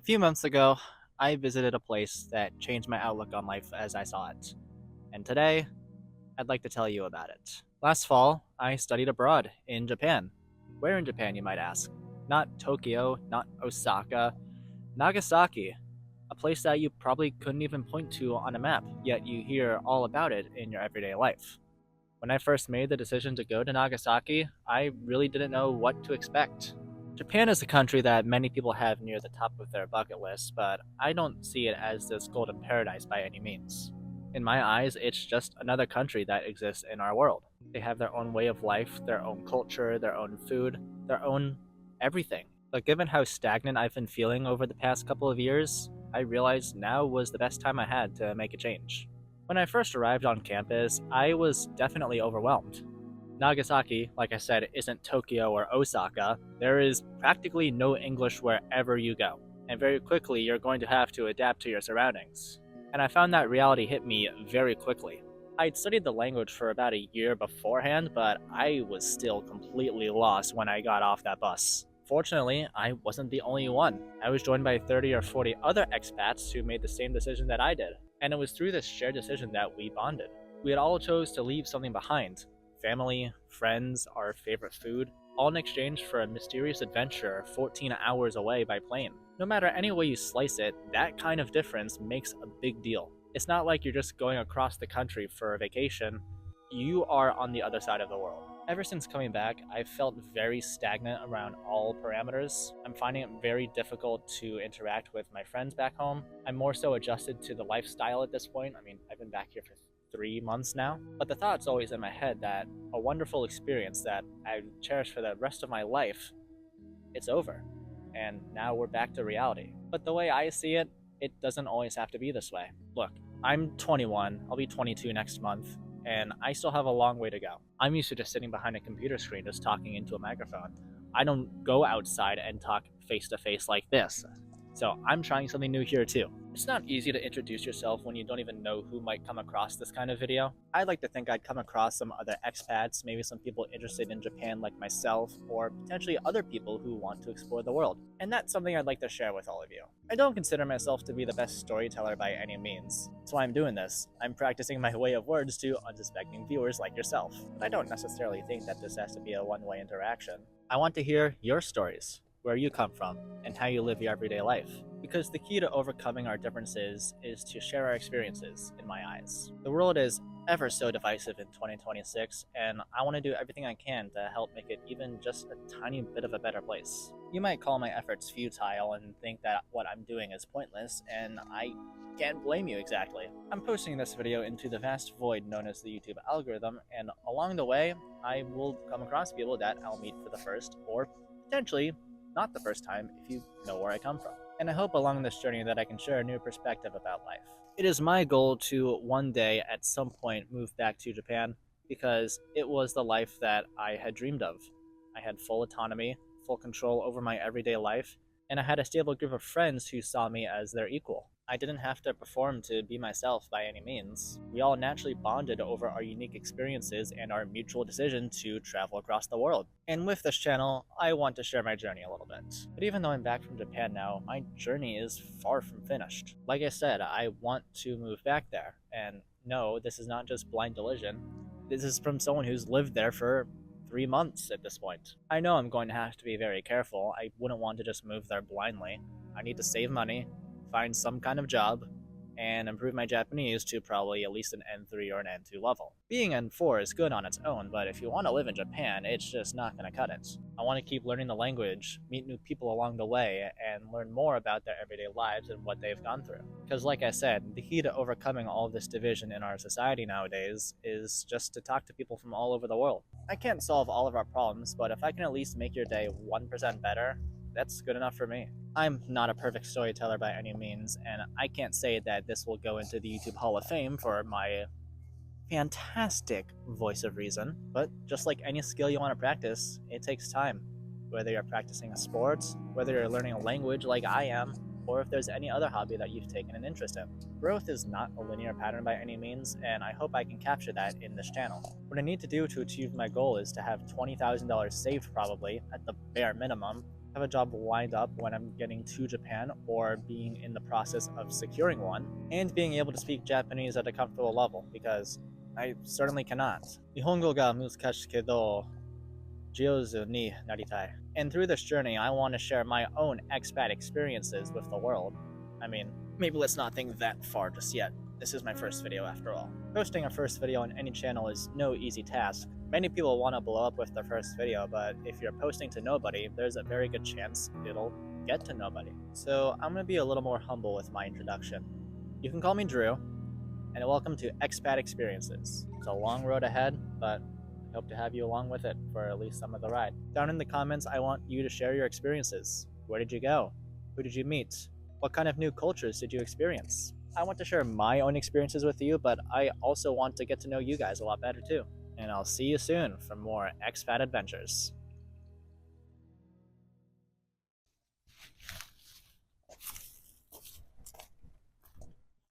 few months ago, I visited a place that changed my outlook on life as I saw it. And today, I'd like to tell you about it. Last fall, I studied abroad in Japan. Where in Japan, you might ask? Not Tokyo, not Osaka, Nagasaki, a place that you probably couldn't even point to on a map, yet you hear all about it in your everyday life. When I first made the decision to go to Nagasaki, I really didn't know what to expect. Japan is a country that many people have near the top of their bucket list, but I don't see it as this golden paradise by any means. In my eyes, it's just another country that exists in our world. They have their own way of life, their own culture, their own food, their own everything. But given how stagnant I've been feeling over the past couple of years, I realized now was the best time I had to make a change. When I first arrived on campus, I was definitely overwhelmed. Nagasaki, like I said, isn't Tokyo or Osaka. There is practically no English wherever you go, and very quickly you're going to have to adapt to your surroundings. And I found that reality hit me very quickly. I'd studied the language for about a year beforehand, but I was still completely lost when I got off that bus. Fortunately, I wasn't the only one. I was joined by 30 or 40 other expats who made the same decision that I did, and it was through this shared decision that we bonded. We had all chose to leave something behind: family, friends, our favorite food, all in exchange for a mysterious adventure 14 hours away by plane. No matter any way you slice it, that kind of difference makes a big deal. It's not like you're just going across the country for a vacation, you are on the other side of the world. Ever since coming back, I've felt very stagnant around all parameters. I'm finding it very difficult to interact with my friends back home. I'm more so adjusted to the lifestyle at this point. I've been back here for 3 months now, but the thought's always in my head that a wonderful experience that I cherish for the rest of my life, it's over. And now we're back to reality. But the way I see it, it doesn't always have to be this way. Look, I'm 21, I'll be 22 next month, and I still have a long way to go. I'm used to just sitting behind a computer screen just talking into a microphone. I don't go outside and talk face to face like this. So I'm trying something new here too. It's not easy to introduce yourself when you don't even know who might come across this kind of video. I'd like to think I'd come across some other expats, maybe some people interested in Japan like myself, or potentially other people who want to explore the world. And that's something I'd like to share with all of you. I don't consider myself to be the best storyteller by any means. That's why I'm doing this. I'm practicing my way of words to unsuspecting viewers like yourself. But I don't necessarily think that this has to be a one-way interaction. I want to hear your stories, where you come from, and how you live your everyday life. Because the key to overcoming our differences is to share our experiences, in my eyes. The world is ever so divisive in 2026, and I want to do everything I can to help make it even just a tiny bit of a better place. You might call my efforts futile and think that what I'm doing is pointless, and I can't blame you exactly. I'm posting this video into the vast void known as the YouTube algorithm, and along the way, I will come across people that I'll meet for the first, or potentially not the first time if you know where I come from. And I hope along this journey that I can share a new perspective about life. It is my goal to one day at some point move back to Japan because it was the life that I had dreamed of. I had full autonomy, full control over my everyday life, and I had a stable group of friends who saw me as their equal. I didn't have to perform to be myself by any means. We all naturally bonded over our unique experiences and our mutual decision to travel across the world. And with this channel, I want to share my journey a little bit. But even though I'm back from Japan now, my journey is far from finished. Like I said, I want to move back there. And no, this is not just blind delusion. This is from someone who's lived there for 3 months at this point. I know I'm going to have to be very careful. I wouldn't want to just move there blindly. I need to save money, find some kind of job, and improve my Japanese to probably at least an N3 or an N2 level. Being N4 is good on its own, but if you want to live in Japan, it's just not going to cut it. I want to keep learning the language, meet new people along the way, and learn more about their everyday lives and what they've gone through. Because like I said, the key to overcoming all of this division in our society nowadays is just to talk to people from all over the world. I can't solve all of our problems, but if I can at least make your day 1% better, that's good enough for me. I'm not a perfect storyteller by any means, and I can't say that this will go into the YouTube Hall of Fame for my fantastic voice of reason, but just like any skill you want to practice, it takes time. Whether you're practicing a sport, whether you're learning a language like I am, or if there's any other hobby that you've taken an interest in. Growth is not a linear pattern by any means, and I hope I can capture that in this channel. What I need to do to achieve my goal is to have $20,000 saved probably, at the bare minimum, have a job lined up when I'm getting to Japan or being in the process of securing one, and being able to speak Japanese at a comfortable level, because I certainly cannot. 日本語が難しいけど、上手になりたい. And through this journey, I want to share my own expat experiences with the world. I mean, maybe let's not think that far just yet. This is my first video after all. Posting a first video on any channel is no easy task. Many people want to blow up with their first video, but if you're posting to nobody, there's a very good chance it'll get to nobody. So I'm going to be a little more humble with my introduction. You can call me Drew, and welcome to Expat Experiences. It's a long road ahead, but I hope to have you along with it for at least some of the ride. Down in the comments, I want you to share your experiences. Where did you go? Who did you meet? What kind of new cultures did you experience? I want to share my own experiences with you, but I also want to get to know you guys a lot better too. And I'll see you soon for more expat adventures.